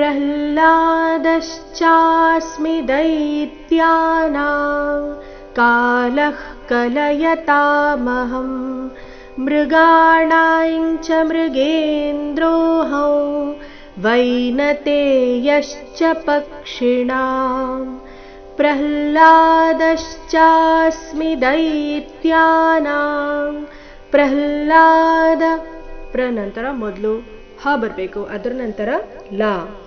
प्रह्लादश्चास्मि दैत्यानां कालः कलयतामहं मृगाणां च मृगेन्द्रोऽहं वैनतेयश्च पक्षिणां प्रह्लादश्चास्मि दैत्यानां ಪ್ರಹ್ಲಾದ ನಂತರ ಮೊದಲು ಹ ಬರಬೇಕು, ಅದರ ನಂತರ ಲಾ.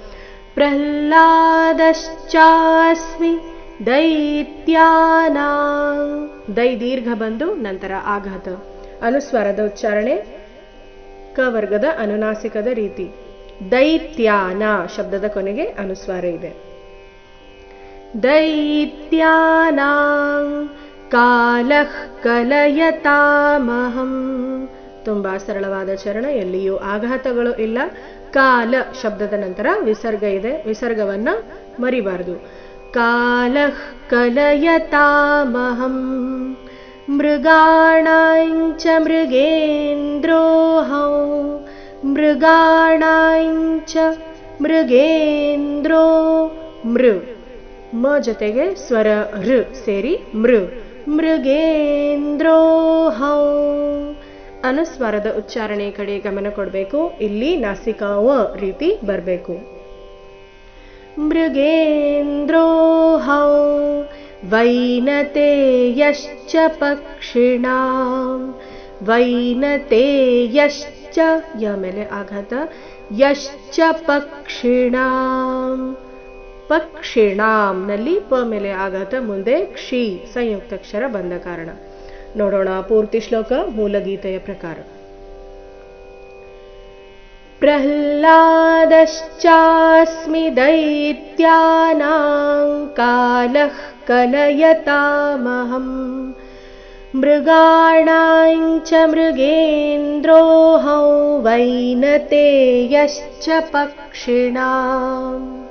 ಪ್ರಹ್ಲಾದಶ್ಚಾಸ್ಮಿ ದೈತ್ಯಾನಾಂ, ದೈ ದೀರ್ಘ ಬಂದು ನಂತರ ಆಘಾತ. ಅನುಸ್ವಾರದ ಉಚ್ಚಾರಣೆ ಕ ವರ್ಗದ ಅನುನಾಸಿಕದ ರೀತಿ. ದೈತ್ಯಾನ ಶಬ್ದದ ಕೊನೆಗೆ ಅನುಸ್ವಾರ ಇದೆ. ದೈತ್ಯಾನಾಂ ಕಾಲಃ ಕಲಯತಾಮಹಂ, ತುಂಬಾ ಸರಳವಾದ ಚರಣ, ಎಲ್ಲಿಯೂ ಆಘಾತಗಳು ಇಲ್ಲ. ಕಾಲ ಶಬ್ದದ ನಂತರ ವಿಸರ್ಗ ಇದೆ, ವಿಸರ್ಗವನ್ನ ಮರಿಬಾರದು. ಕಾಲಃ ಕಲಯತಾಮಹಂ ಮೃಗಾಣಾಂ ಚ ಮೃಗೇಂದ್ರೋऽಹಂ ಮೃಗಾಣಾಂ ಚ ಮೃಗೇಂದ್ರೋ ಮೃ ಮ ಜೊತೆಗೆ ಸ್ವರ ಋ ಸೇರಿ ಮೃ ಮೃಗೇಂದ್ರೋऽಹಂ. ಅನುಸ್ವಾರದ ಉಚ್ಚಾರಣೆ ಕಡೆ ಗಮನ ಕೊಡಬೇಕು. ಇಲ್ಲಿ ನಾಸಿಕಾ ವ ರೀತಿ ಬರಬೇಕು. ಮೃಗೇಂದ್ರೋऽಹಂ ವೈನತೇಯಶ್ಚ ಪಕ್ಷಿಣಾಂ ವೈನತೇಯಶ್ಚ ಯ ಮೇಲೆ ಆಘಾತ ಯಶ್ಚ ಪಕ್ಷಿಣಾಂ ಪಕ್ಷಿಣಾಂ ನಲ್ಲಿ ಪ ಮೇಲೆ ಆಘಾತ, ಮುಂದೆ ಕ್ಷಿ ಸಂಯುಕ್ತಾಕ್ಷರ ಬಂದ ಕಾರಣ. ನೋಡೋಣ ಪೂರ್ತಿ ಶ್ಲೋಕ ಮೂಲಗೀತೆಯ ಪ್ರಕಾರ. ಪ್ರಹ್ಲಾದಶ್ಚಾಸ್ಮಿ ದೈತ್ಯಾನಾಂ ಕಾಲಃ ಕಲಯತಾಮಹಂ ಮೃಗಾಣಾಂ ಚ ಮೃಗೇಂದ್ರೋऽಹಂ ವೈನತೇಯಶ್ಚ ಪಕ್ಷಿಣಾಂ.